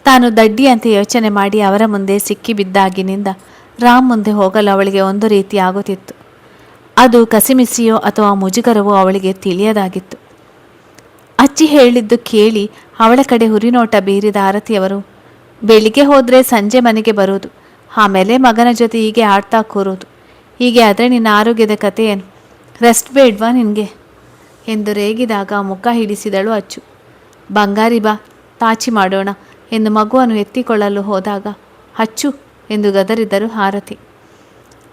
ತಾನು ದಡ್ಡಿಯಂತೆ ಯೋಚನೆ ಮಾಡಿ ಅವರ ಮುಂದೆ ಸಿಕ್ಕಿಬಿದ್ದಾಗಿನಿಂದ ರಾಮ್ ಮುಂದೆ ಹೋಗಲು ಅವಳಿಗೆ ಒಂದು ರೀತಿ ಆಗುತ್ತಿತ್ತು. ಅದು ಕಸಿಮಿಸಿಯೋ ಅಥವಾ ಮುಜುಗರವೋ ಅವಳಿಗೆ ತಿಳಿಯದಾಗಿತ್ತು. ಅಚ್ಚಿ ಹೇಳಿದ್ದು ಕೇಳಿ ಅವಳ ಕಡೆ ಹುರಿನೋಟ ಬೀರಿದ ಆರತಿಯವರು, ಬೆಳಿಗ್ಗೆ ಹೋದರೆ ಸಂಜೆ ಮನೆಗೆ ಬರೋದು, ಆಮೇಲೆ ಮಗನ ಜೊತೆ ಹೀಗೆ ಆಡ್ತಾ ಕೂರೋದು, ಹೀಗೆ ಆದರೆ ನಿನ್ನ ಆರೋಗ್ಯದ ಕತೆ ಏನು, ರೆಸ್ಟ್ ಬೇಡ್ವಾ ನಿನಗೆ ಎಂದು ರೇಗಿದಾಗ ಮುಖ ಹಿಡಿಸಿದಳು ಅಚ್ಚು. ಬಂಗಾರಿ ಬಾ, ತಾಚಿ ಮಾಡೋಣ ಎಂದು ಮಗುವನ್ನು ಎತ್ತಿಕೊಳ್ಳಲು ಹೋದಾಗ ಅಚ್ಚು ಎಂದು ಗದರಿದರು ಆರತಿ.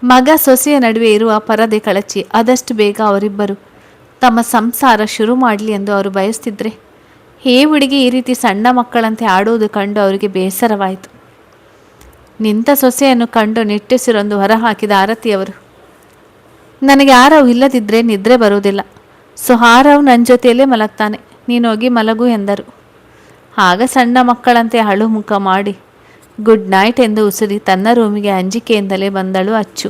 ಮಗ ಸೊಸೆಯ ನಡುವೆ ಇರುವ ಪರದೆ ಕಳಚಿ ಆದಷ್ಟು ಬೇಗ ಅವರಿಬ್ಬರು ತಮ್ಮ ಸಂಸಾರ ಶುರು ಮಾಡಲಿ ಎಂದು ಅವರು ಬಯಸ್ತಿದ್ರೆ, ಹೇ ಹುಡುಗಿ ಈ ರೀತಿ ಸಣ್ಣ ಮಕ್ಕಳಂತೆ ಆಡುವುದು ಕಂಡು ಅವರಿಗೆ ಬೇಸರವಾಯಿತು. ನಿಂತ ಸೊಸೆಯನ್ನು ಕಂಡು ನಿಟ್ಟುಸಿರೊಂದು ಹೊರಹಾಕಿದ ಆರತಿಯವರು, ನನಗೆ ಆರವ್ ಇಲ್ಲದಿದ್ದರೆ ನಿದ್ರೆ ಬರುವುದಿಲ್ಲ, ಸೊ ಆರವ್ ನನ್ನ ಜೊತೆಯಲ್ಲೇ ಮಲಗ್ತಾನೆ, ನೀನೋಗಿ ಮಲಗು ಎಂದರು. ಆಗ ಸಣ್ಣ ಮಕ್ಕಳಂತೆ ಅಳು ಮುಖ ಮಾಡಿ ಗುಡ್ ನೈಟ್ ಎಂದು ಉಸಿರಿ ತನ್ನ ರೂಮಿಗೆ ಅಂಜಿಕೆಯಿಂದಲೇ ಬಂದಳು ಅಚ್ಚು.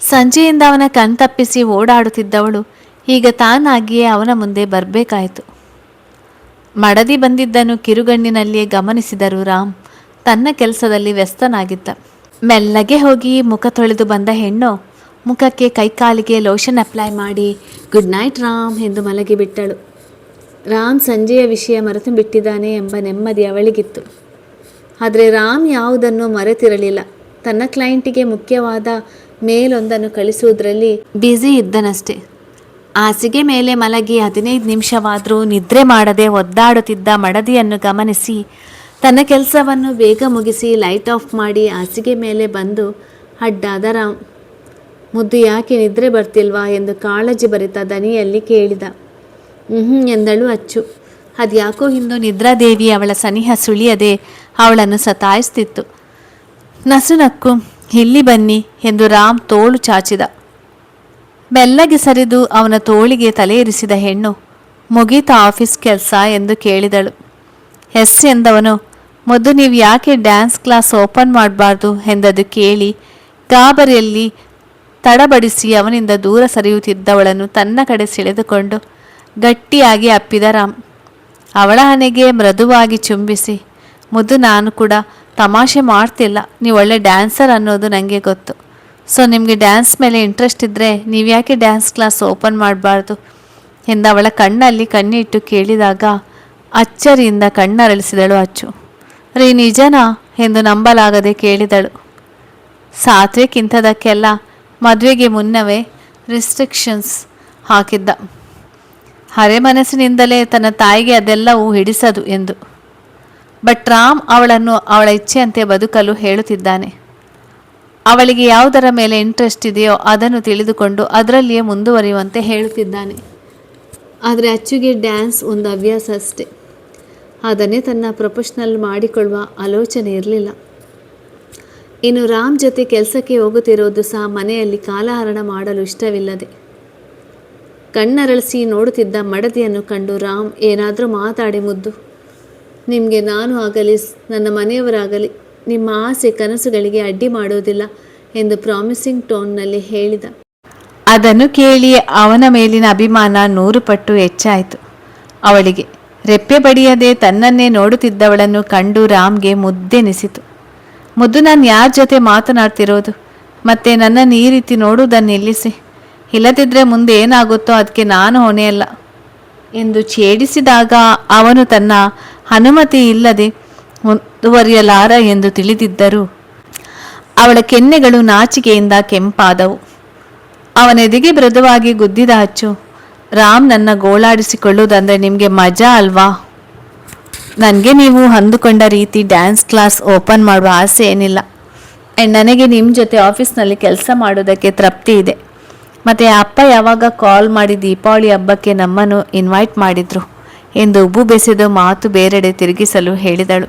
ಸಂಜೆಯಿಂದ ಅವನ ಕಣ್ತಪ್ಪಿಸಿ ಓಡಾಡುತ್ತಿದ್ದವಳು ಈಗ ತಾನಾಗಿಯೇ ಅವನ ಮುಂದೆ ಬರಬೇಕಾಯಿತು. ಮಡದಿ ಬಂದಿದ್ದನ್ನು ಕಿರುಗಣ್ಣಿನಲ್ಲಿಯೇ ಗಮನಿಸಿದರು ರಾಮ್ ತನ್ನ ಕೆಲಸದಲ್ಲಿ ವ್ಯಸ್ತನಾಗಿದ್ದ. ಮೆಲ್ಲಗೆ ಹೋಗಿ ಮುಖ ತೊಳೆದು ಬಂದ ಹೆಣ್ಣು ಮುಖಕ್ಕೆ ಕೈಕಾಲಿಗೆ ಲೋಷನ್ ಅಪ್ಲೈ ಮಾಡಿ ಗುಡ್ ನೈಟ್ ರಾಮ್ ಎಂದು ಮಲಗಿಬಿಟ್ಟಳು. ರಾಮ್ ಸಂಜೆಯ ವಿಷಯ ಮರೆತು ಬಿಟ್ಟಿದ್ದಾನೆ ಎಂಬ ನೆಮ್ಮದಿ ಅವಳಿಗಿತ್ತು. ಆದರೆ ರಾಮ್ ಯಾವುದನ್ನು ಮರೆತಿರಲಿಲ್ಲ. ತನ್ನ ಕ್ಲೈಂಟಿಗೆ ಮುಖ್ಯವಾದ ಮೇಲೊಂದನ್ನು ಕಳಿಸುವುದರಲ್ಲಿ ಬ್ಯುಸಿ ಇದ್ದನಷ್ಟೆ. ಹಾಸಿಗೆ ಮೇಲೆ ಮಲಗಿ 15 ನಿಮಿಷವಾದರೂ ನಿದ್ರೆ ಮಾಡದೆ ಒದ್ದಾಡುತ್ತಿದ್ದ ಮಡದಿಯನ್ನು ಗಮನಿಸಿ ತನ್ನ ಕೆಲಸವನ್ನು ಬೇಗ ಮುಗಿಸಿ ಲೈಟ್ ಆಫ್ ಮಾಡಿ ಹಾಸಿಗೆ ಮೇಲೆ ಬಂದು ಅಡ್ಡಾದ ರಾಮ್. ಮುದ್ದು, ಯಾಕೆ ನಿದ್ರೆ ಬರ್ತಿಲ್ವಾ ಎಂದು ಕಾಳಜಿ ಭರಿತ ದನಿಯಲ್ಲಿ ಕೇಳಿದ. ಎಂದಳು ಅಚ್ಚು. ಅದ್ಯಾಕೋ ಇಂದು ನಿದ್ರಾದೇವಿ ಅವಳ ಸನಿಹ ಸುಳಿಯದೆ ಅವಳನ್ನು ಸತಾಯಿಸ್ತಿತ್ತು. ನಸುನಕ್ಕು ಇಲ್ಲಿ ಬನ್ನಿ ಎಂದು ರಾಮ್ ತೋಳು ಚಾಚಿದ. ಮೆಲ್ಲಗೆ ಸರಿದು ಅವನ ತೋಳಿಗೆ ತಲೆ ಇರಿಸಿದ ಹೆಣ್ಣು, ಮುಗೀತಾ ಆಫೀಸ್ ಕೆಲಸ ಎಂದು ಕೇಳಿದಳು. ಎಸ್ ಎಂದವನು, ಮೊದಲು ನೀವು ಯಾಕೆ ಡ್ಯಾನ್ಸ್ ಕ್ಲಾಸ್ ಓಪನ್ ಮಾಡಬಾರ್ದು ಎಂದದು ಕೇಳಿ ಗಾಬರಿಯಲ್ಲಿ ತಡಬಡಿಸಿ ಅವನಿಂದ ದೂರ ಸರಿಯುತ್ತಿದ್ದವಳನ್ನು ತನ್ನ ಕಡೆ ಸೆಳೆದುಕೊಂಡು ಗಟ್ಟಿಯಾಗಿ ಅಪ್ಪಿದ ರಾಮ್. ಅವಳ ಹಣೆಗೆ ಮೃದುವಾಗಿ ಚುಂಬಿಸಿ, ಮುದ್ದು, ನಾನು ಕೂಡ ತಮಾಷೆ ಮಾಡ್ತಿಲ್ಲ, ನೀವು ಒಳ್ಳೆ ಡ್ಯಾನ್ಸರ್ ಅನ್ನೋದು ನನಗೆ ಗೊತ್ತು. ಸೊ ನಿಮಗೆ ಡ್ಯಾನ್ಸ್ ಮೇಲೆ ಇಂಟ್ರೆಸ್ಟ್ ಇದ್ದರೆ ನೀವು ಯಾಕೆ ಡ್ಯಾನ್ಸ್ ಕ್ಲಾಸ್ ಓಪನ್ ಮಾಡಬಾರ್ದು ಎಂದು ಅವಳ ಕಣ್ಣಲ್ಲಿ ಕಣ್ಣಿಟ್ಟು ಕೇಳಿದಾಗ ಅಚ್ಚರಿಯಿಂದ ಕಣ್ಣರಳಿಸಿದಳು ಅಚ್ಚು. ರೀ, ನಿಜನಾ ಎಂದು ನಂಬಲಾಗದೆ ಕೇಳಿದಳು. ಸಾತ್ವಿಕ್ ಇಂಥದಕ್ಕೆಲ್ಲ ಮದುವೆಗೆ ಮುನ್ನವೇ ರಿಸ್ಟ್ರಿಕ್ಷನ್ಸ್ ಹಾಕಿದ್ದ. ಹರೆ ಮನಸ್ಸಿನಿಂದಲೇ ತನ್ನ ತಾಯಿಗೆ ಅದೆಲ್ಲವೂ ಹಿಡಿಸದು ಎಂದು. ಬಟ್ ರಾಮ್ ಅವಳನ್ನು ಅವಳ ಇಚ್ಛೆಯಂತೆ ಬದುಕಲು ಹೇಳುತ್ತಿದ್ದಾನೆ. ಅವಳಿಗೆ ಯಾವುದರ ಮೇಲೆ ಇಂಟ್ರೆಸ್ಟ್ ಇದೆಯೋ ಅದನ್ನು ತಿಳಿದುಕೊಂಡು ಅದರಲ್ಲಿಯೇ ಮುಂದುವರಿಯುವಂತೆ ಹೇಳುತ್ತಿದ್ದಾನೆ. ಆದರೆ ಅಚ್ಚುಗೆ ಡ್ಯಾನ್ಸ್ ಒಂದು ಹವ್ಯಾಸ ಅಷ್ಟೆ. ಅದನ್ನೇ ತನ್ನ ಪ್ರೊಫೆಷ್ನಲ್ ಮಾಡಿಕೊಳ್ಳುವ ಆಲೋಚನೆ ಇರಲಿಲ್ಲ. ಇನ್ನು ರಾಮ್ ಜೊತೆ ಕೆಲಸಕ್ಕೆ ಹೋಗುತ್ತಿರೋದು ಸಹ ಮನೆಯಲ್ಲಿ ಕಾಲಹರಣ ಮಾಡಲು ಇಷ್ಟವಿಲ್ಲದೆ. ಕಣ್ಣರಳಿಸಿ ನೋಡುತ್ತಿದ್ದ ಮಡದಿಯನ್ನು ಕಂಡು ರಾಮ್ ಏನಾದರೂ ಮಾತಾಡಿ ಮುದ್ದು, ನಿಮಗೆ ನಾನು ಆಗಲಿ ನನ್ನ ಮನೆಯವರಾಗಲಿ ನಿಮ್ಮ ಆಸೆ ಕನಸುಗಳಿಗೆ ಅಡ್ಡಿ ಮಾಡೋದಿಲ್ಲ ಎಂದು ಪ್ರಾಮಿಸಿಂಗ್ ಟೋನ್ನಲ್ಲಿ ಹೇಳಿದ. ಅದನ್ನು ಕೇಳಿ ಅವನ ಮೇಲಿನ ಅಭಿಮಾನ 100 ಪಟ್ಟು ಹೆಚ್ಚಾಯಿತು. ಅವಳಿಗೆ ರೆಪ್ಪೆ ಬಡಿಯದೆ ತನ್ನನ್ನೇ ನೋಡುತ್ತಿದ್ದವಳನ್ನು ಕಂಡು ರಾಮ್ಗೆ ಮುದ್ದೆನಿಸಿತು. ಮುದ್ದು, ನಾನು ಯಾರ ಜೊತೆ ಮಾತನಾಡ್ತಿರೋದು? ಮತ್ತೆ ನನ್ನನ್ನು ಈ ರೀತಿ ನೋಡುವುದನ್ನು ನಿಲ್ಲಿಸಿ, ಇಲ್ಲದಿದ್ದರೆ ಮುಂದೆ ಏನಾಗುತ್ತೋ ಅದಕ್ಕೆ ನಾನು ಹೊಣೆಯಲ್ಲ ಎಂದು ಛೇಡಿಸಿದಾಗ ಅವನು ತನ್ನ ಅನುಮತಿ ಇಲ್ಲದೆ ಮುಂದುವರಿಯಲಾರ ಎಂದು ತಿಳಿದಿದ್ದರೂ ಅವಳ ಕೆನ್ನೆಗಳು ನಾಚಿಕೆಯಿಂದ ಕೆಂಪಾದವು. ಅವನೆದೆಗೆ ಮೃದುವಾಗಿ ಗುದ್ದಿದ ಅಚ್ಚು, ರಾಮ್ ನನ್ನ ಗೋಳಾಡಿಸಿಕೊಳ್ಳುವುದಂದರೆ ನಿಮಗೆ ಮಜಾ ಅಲ್ವಾ? ನನಗೆ ನೀವು ಅಂದುಕೊಂಡ ರೀತಿ ಡ್ಯಾನ್ಸ್ ಕ್ಲಾಸ್ ಓಪನ್ ಮಾಡುವ ಆಸೆ ಏನಿಲ್ಲ. ಆ್ಯಂಡ್ ನನಗೆ ನಿಮ್ಮ ಜೊತೆ ಆಫೀಸ್ನಲ್ಲಿ ಕೆಲಸ ಮಾಡೋದಕ್ಕೆ ತೃಪ್ತಿ ಇದೆ. ಮತ್ತು ಅಪ್ಪ ಯಾವಾಗ ಕಾಲ್ ಮಾಡಿ ದೀಪಾವಳಿ ಹಬ್ಬಕ್ಕೆ ನಮ್ಮನ್ನು ಇನ್ವೈಟ್ ಮಾಡಿದ್ರು ಎಂದು ಉಬ್ಬು ಬೆಸೆದು ಮಾತು ಬೇರೆಡೆ ತಿರುಗಿಸಲು ಹೇಳಿದಳು.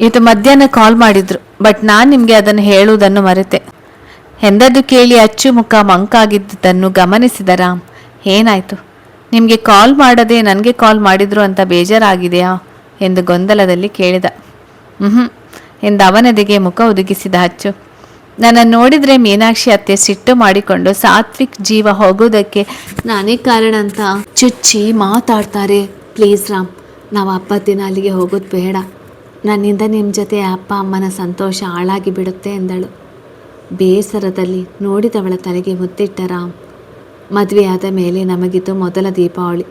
ಇವತ್ತು ಮಧ್ಯಾಹ್ನ ಕಾಲ್ ಮಾಡಿದ್ರು, ಬಟ್ ನಾನು ನಿಮಗೆ ಅದನ್ನು ಹೇಳುವುದನ್ನು ಮರೆತೆ ಎಂದದ್ದು ಕೇಳಿ ಅಚ್ಚು ಮುಖ ಮಂಕಾಗಿದ್ದುದನ್ನು ಗಮನಿಸಿದ ರಾಮ್, ಏನಾಯಿತು? ನಿಮಗೆ ಕಾಲ್ ಮಾಡದೆ ನನಗೆ ಕಾಲ್ ಮಾಡಿದ್ರು ಅಂತ ಬೇಜಾರಾಗಿದೆಯಾ ಎಂದು ಗೊಂದಲದಲ್ಲಿ ಕೇಳಿದ. ಎಂದು ಅವನದೆಗೆ ಮುಖ ಒದಗಿಸಿದ ಅಚ್ಚು. ನನ್ನನ್ನು ನೋಡಿದರೆ ಮೀನಾಕ್ಷಿ ಅತ್ತೆ ಸಿಟ್ಟು ಮಾಡಿಕೊಂಡು ಸಾತ್ವಿಕ್ ಜೀವ ಹೋಗೋದಕ್ಕೆ ನಾನೇ ಕಾರಣ ಅಂತ ಚುಚ್ಚಿ ಮಾತಾಡ್ತಾರೆ. ಪ್ಲೀಸ್ ರಾಮ್, ನಾವು ಹಬ್ಬದ ದಿನ ಅಲ್ಲಿಗೆ ಹೋಗೋದು ಬೇಡ. ನನ್ನಿಂದ ನಿಮ್ಮ ಜೊತೆ ಅಪ್ಪ ಅಮ್ಮನ ಸಂತೋಷ ಹಾಳಾಗಿ ಬಿಡುತ್ತೆ ಎಂದಳು. ಬೇಸರದಲ್ಲಿ ನೋಡಿದವಳ ತಲೆಗೆ ಮುತ್ತಿಟ್ಟ ರಾಮ್, ಮದುವೆಯಾದ ಮೇಲೆ ನಮಗಿದ್ದು ಮೊದಲ ದೀಪಾವಳಿ,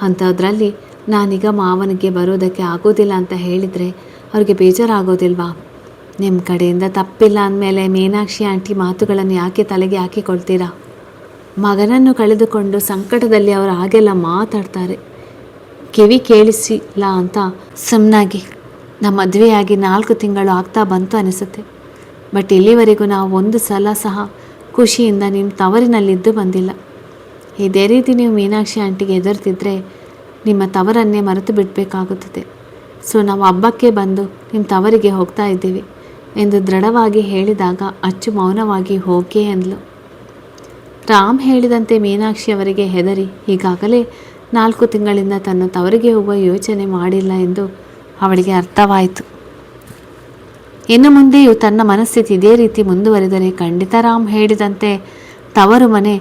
ಅಂಥದ್ರಲ್ಲಿ ನಾನೀಗ ಮಾವನಿಗೆ ಬರೋದಕ್ಕೆ ಆಗೋದಿಲ್ಲ ಅಂತ ಹೇಳಿದರೆ ಅವ್ರಿಗೆ ಬೇಜಾರಾಗೋದಿಲ್ವಾ? ನಿಮ್ಮ ಕಡೆಯಿಂದ ತಪ್ಪಿಲ್ಲ ಅಂದಮೇಲೆ ಮೀನಾಕ್ಷಿ ಆಂಟಿ ಮಾತುಗಳನ್ನು ಯಾಕೆ ತಲೆಗೆ ಹಾಕಿಕೊಳ್ತೀರಾ? ಮಗನನ್ನು ಕಳೆದುಕೊಂಡು ಸಂಕಟದಲ್ಲಿ ಅವರು ಹಾಗೆಲ್ಲ ಮಾತಾಡ್ತಾರೆ. ಕಿವಿ ಕೇಳಿಸಿಲ್ಲ ಅಂತ ಸುಮ್ಮನಾಗಿ ನಮ್ಮ ಮದುವೆಯಾಗಿ 4 ತಿಂಗಳು ಆಗ್ತಾ ಬಂತು ಅನಿಸುತ್ತೆ. ಬಟ್ ಇಲ್ಲಿವರೆಗೂ ನಾವು ಒಂದು ಸಲ ಸಹ ಖುಷಿಯಿಂದ ನಿಮ್ಮ ತವರಿನಲ್ಲಿದ್ದು ಬಂದಿಲ್ಲ. ಇದೇ ರೀತಿ ನೀವು ಮೀನಾಕ್ಷಿ ಆಂಟಿಗೆ ಎದುರ್ತಿದ್ರೆ ನಿಮ್ಮ ತವರನ್ನೇ ಮರೆತು ಬಿಡಬೇಕಾಗುತ್ತದೆ. ಸೊ ನಾವು ಹಬ್ಬಕ್ಕೆ ಬಂದು ನಿಮ್ಮ ತವರಿಗೆ ಹೋಗ್ತಾ ಇದ್ದೀವಿ ಎಂದು ದೃಢವಾಗಿ ಹೇಳಿದಾಗ ಅಚ್ಚು ಮೌನವಾಗಿ ಹೋಗೇ ಎಂದಳು. ರಾಮ್ ಹೇಳಿದಂತೆ ಮೀನಾಕ್ಷಿ ಅವರಿಗೆ ಹೆದರಿ ಈಗಾಗಲೇ 4 ತಿಂಗಳಿಂದ ತನ್ನ ತವರಿಗೆ ಹೋಗುವ ಯೋಚನೆ ಮಾಡಿಲ್ಲ ಎಂದು ಅವಳಿಗೆ ಅರ್ಥವಾಯಿತು. ಇನ್ನು ಮುಂದೆಯೂ ತನ್ನ ಮನಸ್ಥಿತಿ ಇದೇ ರೀತಿ ಮುಂದುವರಿದರೆ ಖಂಡಿತ ರಾಮ್ ಹೇಳಿದಂತೆ ತವರು ಮನೆ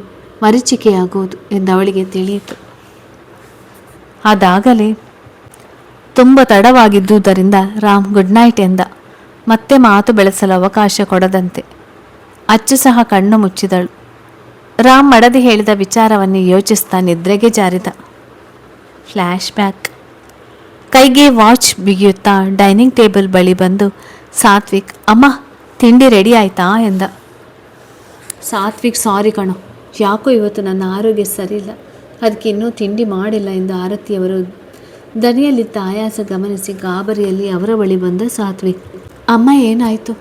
ಮರೀಚಿಕೆಯಾಗುವುದು ಎಂದು ಅವಳಿಗೆ ತಿಳಿಯಿತು. ಅದಾಗಲೇ ತುಂಬ ತಡವಾಗಿದ್ದುದರಿಂದ ರಾಮ್ ಗುಡ್ ನೈಟ್ ಎಂದ. ಮತ್ತೆ ಮಾತು ಬೆಳೆಸಲು ಅವಕಾಶ ಕೊಡದಂತೆ ಅಚ್ಚು ಸಹ ಕಣ್ಣು ಮುಚ್ಚಿದಳು. ರಾಮ್ ಮಡದಿ ಹೇಳಿದ ವಿಚಾರವನ್ನು ಯೋಚಿಸ್ತಾ ನಿದ್ರೆಗೆ ಜಾರಿದ. Flashback. ಕೈಗೆ ವಾಚ್ ಬಿಗಿಯುತ್ತಾ ಡೈನಿಂಗ್ ಟೇಬಲ್ ಬಳಿ ಬಂದು ಸಾತ್ವಿಕ್, ಅಮ್ಮ ತಿಂಡಿ ರೆಡಿ ಆಯ್ತಾ ಎಂದ. ಸಾತ್ವಿಕ್, ಸಾರಿ ಕಣೋ, ಯಾಕೋ ಇವತ್ತು ನನ್ನ ಆರೋಗ್ಯ ಸರಿಯಿಲ್ಲ, ಅದಕ್ಕೆ ಇನ್ನೂ ತಿಂಡಿ ಮಾಡಿಲ್ಲ ಎಂದು ಆರತಿಯವರು ದನಿಯಲ್ಲಿದ್ದ ಆಯಾಸ ಗಮನಿಸಿ ಗಾಬರಿಯಲ್ಲಿ ಅವರ ಬಳಿ ಬಂದ ಸಾತ್ವಿಕ್. ಅಮ್ಮ ಏನಾಯಿತು?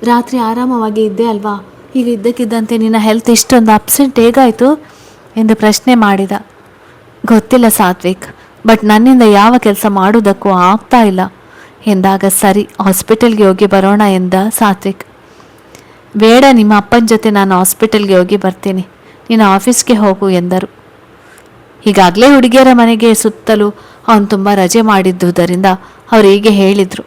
ರಾತ್ರಿ ಆರಾಮವಾಗಿ ಇದ್ದೆ ಅಲ್ವಾ? ಈಗ ಇದ್ದಕ್ಕಿದ್ದಂತೆ ನಿನ್ನ ಹೆಲ್ತ್ ಇಷ್ಟೊಂದು ಅಪ್ಸೆಟ್ ಹೇಗಾಯಿತು ಎಂದು ಪ್ರಶ್ನೆ ಮಾಡಿದ. ಗೊತ್ತಿಲ್ಲ ಸಾತ್ವಿಕ್, ಬಟ್ ನನ್ನಿಂದ ಯಾವ ಕೆಲಸ ಮಾಡುವುದಕ್ಕೂ ಆಗ್ತಾ ಇಲ್ಲ ಎಂದಾಗ ಸರಿ ಹಾಸ್ಪಿಟಲ್ಗೆ ಹೋಗಿ ಬರೋಣ ಎಂದ ಸಾತ್ವಿಕ್. ಬೇಡ, ನಿಮ್ಮ ಅಪ್ಪನ ಜೊತೆ ನಾನು ಹಾಸ್ಪಿಟಲ್ಗೆ ಹೋಗಿ ಬರ್ತೀನಿ, ನೀನು ಆಫೀಸ್ಗೆ ಹೋಗು ಎಂದರು. ಈಗಾಗಲೇ ಹುಡುಗಿಯರ ಮನೆಗೆ ಸುತ್ತಲೂ ಅವನು ತುಂಬ ರಜೆ ಮಾಡಿದ್ದುದರಿಂದ ಅವ್ರು ಹೀಗೆ ಹೇಳಿದರು.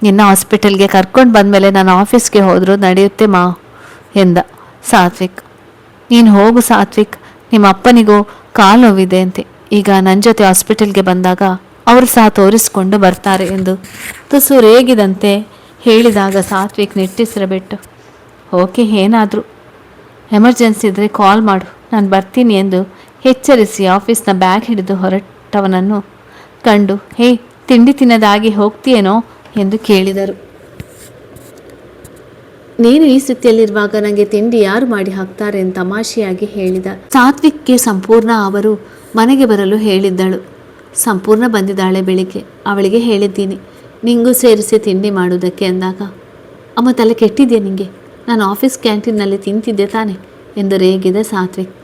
ನಿನ್ನ ಹಾಸ್ಪಿಟಲ್ಗೆ ಕರ್ಕೊಂಡು ಬಂದಮೇಲೆ ನಾನು ಆಫೀಸ್ಗೆ ಹೋದರೂ ನಡೆಯುತ್ತೆ ಮಾ ಎಂದ ಸಾತ್ವಿಕ್. ನೀನು ಹೋಗು ಸಾತ್ವಿಕ್, ನಿಮ್ಮ ಅಪ್ಪನಿಗೂ ಕಾಲು ನೋವಿದೆ ಅಂತೆ, ಈಗ ನನ್ನ ಜೊತೆ ಹಾಸ್ಪಿಟಲ್ಗೆ ಬಂದಾಗ ಅವರು ಸಹ ತೋರಿಸ್ಕೊಂಡು ಬರ್ತಾರೆ ಎಂದು ತುಸು ರೇಗಿದಂತೆ ಹೇಳಿದಾಗ ಸಾತ್ವಿಕ್ ನಿಟ್ಟುಸಿರಬಿಟ್ಟು, ಓಕೆ, ಏನಾದರೂ ಎಮರ್ಜೆನ್ಸಿ ಇದ್ದರೆ ಕಾಲ್ ಮಾಡು, ನಾನು ಬರ್ತೀನಿ ಎಂದು ಎಚ್ಚರಿಸಿ ಆಫೀಸ್ನ ಬ್ಯಾಗ್ ಹಿಡಿದು ಹೊರಟವನನ್ನು ಕಂಡು, ಹೇ ತಿಂಡಿ ತಿನ್ನದಾಗಿ ಹೋಗ್ತೀಯೇನೋ ಎಂದು ಕೇಳಿದರು. ನೀನು ಈ ಸ್ಥಿತಿಯಲ್ಲಿರುವಾಗ ನನಗೆ ತಿಂಡಿ ಯಾರು ಮಾಡಿ ಹಾಕ್ತಾರೆ ಅಂತ ತಮಾಷೆಯಾಗಿ ಹೇಳಿದ. ಸಾತ್ವಿಕ್ಗೆ ಸಂಪೂರ್ಣ ಅವರು ಮನೆಗೆ ಬರಲು ಹೇಳಿದ್ದಳು. ಸಂಪೂರ್ಣ ಬಂದಿದ್ದಾಳೆ ಬೆಳಿಗ್ಗೆ. ಅವಳಿಗೆ ಹೇಳಿದ್ದೀನಿ ನಿಂಗೂ ಸೇರಿಸಿ ತಿಂಡಿ ಮಾಡುವುದಕ್ಕೆ ಅಂದಾಗ, ಅಮ್ಮ ತಲೆ ಕೆಟ್ಟಿದೆಯಾ ನಿಂಗೆ, ನಾನು ಆಫೀಸ್ ಕ್ಯಾಂಟೀನ್ನಲ್ಲಿ ತಿಂತಿದ್ದೆ ತಾನೆ ಎಂದು ರೇಗಿದ ಸಾತ್ವಿಕ್.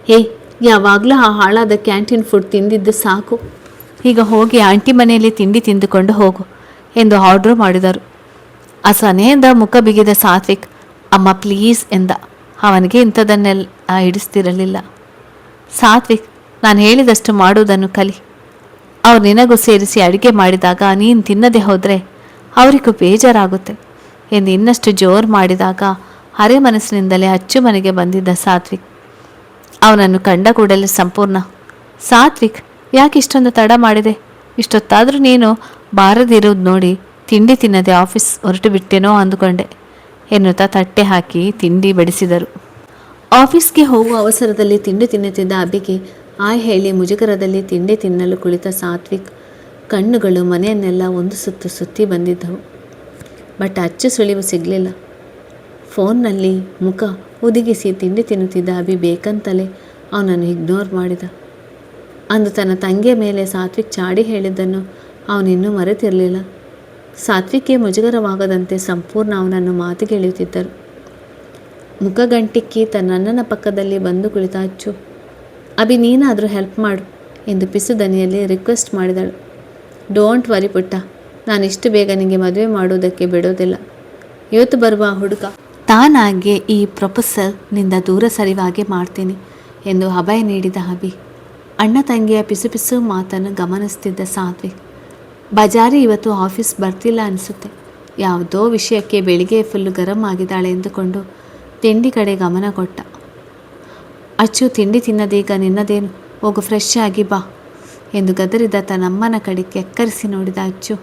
ಹೇ, ಯಾವಾಗಲೂ ಆ ಹಾಳಾದ ಕ್ಯಾಂಟೀನ್ ಫುಡ್ ತಿಂದಿದ್ದು ಸಾಕು, ಈಗ ಹೋಗಿ ಆಂಟಿ ಮನೆಯಲ್ಲಿ ತಿಂಡಿ ತಿಂದುಕೊಂಡು ಹೋಗು ಎಂದು ಆರ್ಡ್ರ್ ಮಾಡಿದರು. ಅಸನೆಯಿಂದ ಮುಖ ಬಿಗಿದ ಸಾತ್ವಿಕ್ ಅಮ್ಮ ಪ್ಲೀಸ್ ಎಂದ. ಅವನಿಗೆ ಇಂಥದನ್ನೆಲ್ಲ ಹಿಡಿಸ್ತಿರಲಿಲ್ಲ. ಸಾತ್ವಿಕ್, ನಾನು ಹೇಳಿದಷ್ಟು ಮಾಡುವುದನ್ನು ಕಲಿ. ಅವ್ರು ನಿನಗೂ ಸೇರಿಸಿ ಅಡುಗೆ ಮಾಡಿದಾಗ ನೀನು ತಿನ್ನದೆ ಹೋದರೆ ಅವರಿಗೂ ಬೇಜಾರಾಗುತ್ತೆ ಎಂದು ಇನ್ನಷ್ಟು ಜೋರು ಮಾಡಿದಾಗ ಅರೆ ಮನಸ್ಸಿನಿಂದಲೇ ಅಚ್ಚು ಮನೆಗೆ ಬಂದಿದ್ದ ಸಾತ್ವಿಕ್. ಅವನನ್ನು ಕಂಡ ಕೂಡಲೇ ಸಂಪೂರ್ಣ, ಸಾತ್ವಿಕ್ ಯಾಕೆ ಇಷ್ಟೊಂದು ತಡ ಮಾಡಿದೆ, ಇಷ್ಟೊತ್ತಾದರೂ ನೀನು ಬಾರದಿರೋದು ನೋಡಿ ತಿಂಡಿ ತಿನ್ನದೆ ಆಫೀಸ್ ಹೊರಟು ಬಿಟ್ಟೇನೋ ಅಂದುಕೊಂಡೆ ಎನ್ನುತ್ತಾ ತಟ್ಟೆ ಹಾಕಿ ತಿಂಡಿ ಬಡಿಸಿದರು. ಆಫೀಸ್ಗೆ ಹೋಗುವ ಅವಸರದಲ್ಲಿ ತಿಂಡಿ ತಿನ್ನುತ್ತಿದ್ದ ಅಬಿಗೆ ಆಯ್ ಹೇಳಿ ಮುಜುಗರದಲ್ಲಿ ತಿಂಡಿ ತಿನ್ನಲು ಕುಳಿತ ಸಾತ್ವಿಕ್ ಕಣ್ಣುಗಳು ಮನೆಯನ್ನೆಲ್ಲ ಒಂದು ಸುತ್ತು ಸುತ್ತಿ ಬಂದಿದ್ದವು. ಬಟ್ ಅಚ್ಚು ಸುಳಿವು ಸಿಗಲಿಲ್ಲ. ಫೋನ್ನಲ್ಲಿ ಮುಖ ಹುದುಗಿಸಿ ತಿಂಡಿ ತಿನ್ನುತ್ತಿದ್ದ ಅಭಿ ಬೇಕಂತಲೇ ಅವನನ್ನು ಇಗ್ನೋರ್ ಮಾಡಿದ. ಅಂದು ತನ್ನ ತಂಗಿಯ ಮೇಲೆ ಸಾತ್ವಿಕ್ ಚಾಡಿ ಹೇಳಿದ್ದನ್ನು ಅವನಿನ್ನೂ ಮರೆತಿರಲಿಲ್ಲ. ಸಾತ್ವಿಕ್ಗೆ ಮುಜುಗರವಾಗದಂತೆ ಸಂಪೂರ್ಣ ಅವನನ್ನು ಮಾತಿಗೆ ಎಳೆಯುತ್ತಿದ್ದರು. ಮುಖಗಂಟಿಕ್ಕಿ ತನ್ನ ಅಣ್ಣನ ಪಕ್ಕದಲ್ಲಿ ಬಂದು ಕುಳಿತ ಅಚ್ಚು, ಅಭಿ ನೀನಾದರೂ ಹೆಲ್ಪ್ ಮಾಡು ಎಂದು ಪಿಸು ದನಿಯಲ್ಲಿ ರಿಕ್ವೆಸ್ಟ್ ಮಾಡಿದಳು. ಡೋಂಟ್ ವರಿ ಪುಟ್ಟ, ನಾನು ಇಷ್ಟು ಬೇಗ ನಿಮಗೆ ಮದುವೆ ಮಾಡುವುದಕ್ಕೆ ಬಿಡೋದಿಲ್ಲ. ಇವತ್ತು ಬರುವ ಹುಡುಗ ತಾನಾಗೆ ಈ ಪ್ರೊಪೋಸಲ್ನಿಂದ ದೂರ ಸರಿವಾಗೆ ಮಾಡ್ತೀನಿ ಎಂದು ಅಭಯ ನೀಡಿದ ಅಭಿ. ಅಣ್ಣ ತಂಗಿಯ ಪಿಸು ಪಿಸು ಮಾತನ್ನು ಗಮನಿಸ್ತಿದ್ದ ಸಾತ್ವಿಕ್, ಬಜಾರಿ ಇವತ್ತು ಆಫೀಸ್ ಬರ್ತಿಲ್ಲ ಅನಿಸುತ್ತೆ, ಯಾವುದೋ ವಿಷಯಕ್ಕೆ ಬೆಳಿಗ್ಗೆ ಫುಲ್ಲು ಗರಂ ಆಗಿದ್ದಾಳೆ ಎಂದುಕೊಂಡು ತಿಂಡಿ ಕಡೆ ಗಮನ ಕೊಟ್ಟ. ಅಚ್ಚು ತಿಂಡಿ ತಿನ್ನದೀಗ ನಿನ್ನದೇನು, ಹೋಗು ಫ್ರೆಶ್ ಆಗಿ ಬಾ ಎಂದು ಗದರಿದ ತನ್ನಮ್ಮನ ಕಡೆ ಕೆಕ್ಕರಿಸಿ ನೋಡಿದ ಅಚ್ಚು.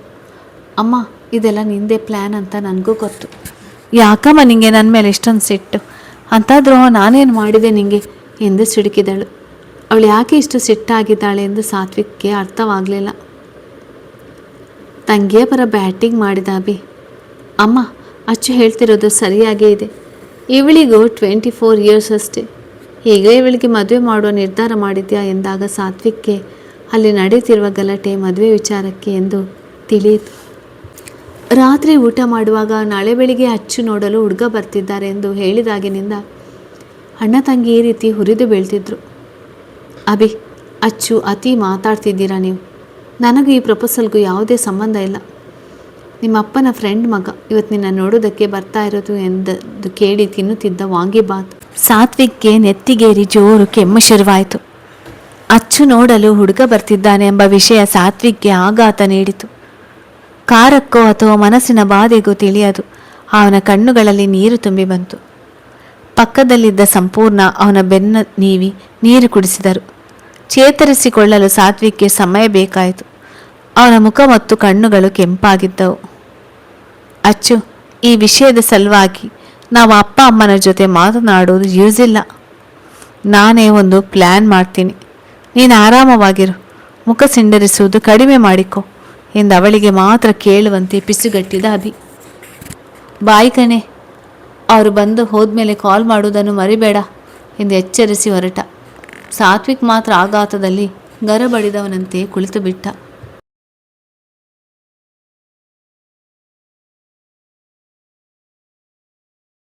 ಅಮ್ಮ, ಇದೆಲ್ಲ ನಿಂದೇ ಪ್ಲ್ಯಾನ್ ಅಂತ ನನಗೂ ಗೊತ್ತು. ಯಾಕಮ್ಮ ನಿಂಗೆ ನನ್ನ ಮೇಲೆ ಇಷ್ಟೊಂದು ಸಿಟ್ಟು, ಅಂಥ ದ್ರೋಹ ನಾನೇನು ಮಾಡಿದೆ ನಿಂಗೆ ಎಂದು ಸಿಡುಕಿದಳು. ಅವಳು ಯಾಕೆ ಇಷ್ಟು ಸಿಟ್ಟಾಗಿದ್ದಾಳೆ ಎಂದು ಸಾತ್ವಿಕ್ಗೆ ಅರ್ಥವಾಗಲಿಲ್ಲ. ತಂಗಿಯ ಪರ ಬ್ಯಾಟಿಂಗ್ ಮಾಡಿದ ಅಭಿ, ಅಮ್ಮ ಅಚ್ಚು ಹೇಳ್ತಿರೋದು ಸರಿಯಾಗೇ ಇದೆ, ಇವಳಿಗೂ 24 ಇಯರ್ಸ್ ಅಷ್ಟೇ, ಹೀಗೆ ಇವಳಿಗೆ ಮದುವೆ ಮಾಡುವ ನಿರ್ಧಾರ ಮಾಡಿದ್ಯಾ ಎಂದಾಗ ಸಾತ್ವಿಕ್ಗೆ ಅಲ್ಲಿ ನಡೆಯುತ್ತಿರುವ ಗಲಾಟೆ ಮದುವೆ ವಿಚಾರಕ್ಕೆ ಎಂದು ತಿಳಿಯಿತು. ರಾತ್ರಿ ಊಟ ಮಾಡುವಾಗ ನಾಳೆ ಬೆಳಿಗ್ಗೆ ಅಚ್ಚು ನೋಡಲು ಹುಡುಗ ಬರ್ತಿದ್ದಾರೆ ಎಂದು ಹೇಳಿದಾಗಿನಿಂದ ಅಣ್ಣ ತಂಗಿ ಈ ರೀತಿ ಹುರಿದು ಬೀಳ್ತಿದ್ರು. ಅಭಿ, ಅಚ್ಚು ಅತಿ ಮಾತಾಡ್ತಿದ್ದೀರಾ ನೀವು, ನನಗೂ ಈ ಪ್ರಪೋಸಲ್ಗೂ ಯಾವುದೇ ಸಂಬಂಧ ಇಲ್ಲ. ನಿಮ್ಮ ಅಪ್ಪನ ಫ್ರೆಂಡ್ ಮಗ ಇವತ್ತು ನಿನ್ನ ನೋಡೋದಕ್ಕೆ ಬರ್ತಾ ಇರೋದು ಎಂದು ಕೇಳಿ ತಿನ್ನುತ್ತಿದ್ದ ವಾಂಗಿಬಾತ್ ಸಾತ್ವಿಕ್ಗೆ ನೆತ್ತಿಗೇರಿ ಜೋರು ಕೆಮ್ಮು ಶುರುವಾಯಿತು. ಅಚ್ಚು ನೋಡಲು ಹುಡುಗ ಬರ್ತಿದ್ದಾನೆ ಎಂಬ ವಿಷಯ ಸಾತ್ವಿಕ್ಗೆ ಆಘಾತ ನೀಡಿತು. ಕಾರಕ್ಕೋ ಅಥವಾ ಮನಸ್ಸಿನ ಬಾಧೆಗೂ ತಿಳಿಯದು ಅವನ ಕಣ್ಣುಗಳಲ್ಲಿ ನೀರು ತುಂಬಿ ಬಂತು. ಪಕ್ಕದಲ್ಲಿದ್ದ ಸಂಪೂರ್ಣ ಅವನ ಬೆನ್ನ ನೀವಿ ನೀರು ಕುಡಿಸಿದರು. ಚೇತರಿಸಿಕೊಳ್ಳಲು ಸಾತ್ವಿಕ್ಗೆ ಸಮಯ ಬೇಕಾಯಿತು. ಅವನ ಮುಖ ಮತ್ತು ಕಣ್ಣುಗಳು ಕೆಂಪಾಗಿದ್ದವು. ಅಚ್ಚು, ಈ ವಿಷಯದ ಸಲುವಾಗಿ ನಾವು ಅಪ್ಪ ಅಮ್ಮನ ಜೊತೆ ಮಾತನಾಡೋದು ಯೂಸ್ ಇಲ್ಲ. ನಾನೇ ಒಂದು ಪ್ಲ್ಯಾನ್ ಮಾಡ್ತೀನಿ, ನೀನು ಆರಾಮವಾಗಿರು, ಮುಖ ಸಿಂಡರಿಸುವುದು ಕಡಿಮೆ ಮಾಡಿಕೊ ಎಂದು ಅವಳಿಗೆ ಮಾತ್ರ ಕೇಳುವಂತೆ ಪಿಸುಗಟ್ಟಿದ ಅಭಿ. ಬಾಯಿ ಕಣೆ, ಅವರು ಬಂದು ಹೋದ್ಮೇಲೆ ಕಾಲ್ ಮಾಡುವುದನ್ನು ಮರಿಬೇಡ ಎಂದು ಎಚ್ಚರಿಸಿ ಹೊರಟ. ಸಾತ್ವಿಕ್ ಮಾತ್ರ ಆಘಾತದಲ್ಲಿ ಗರಬಡಿದವನಂತೆ ಕುಳಿತು ಬಿಟ್ಟ.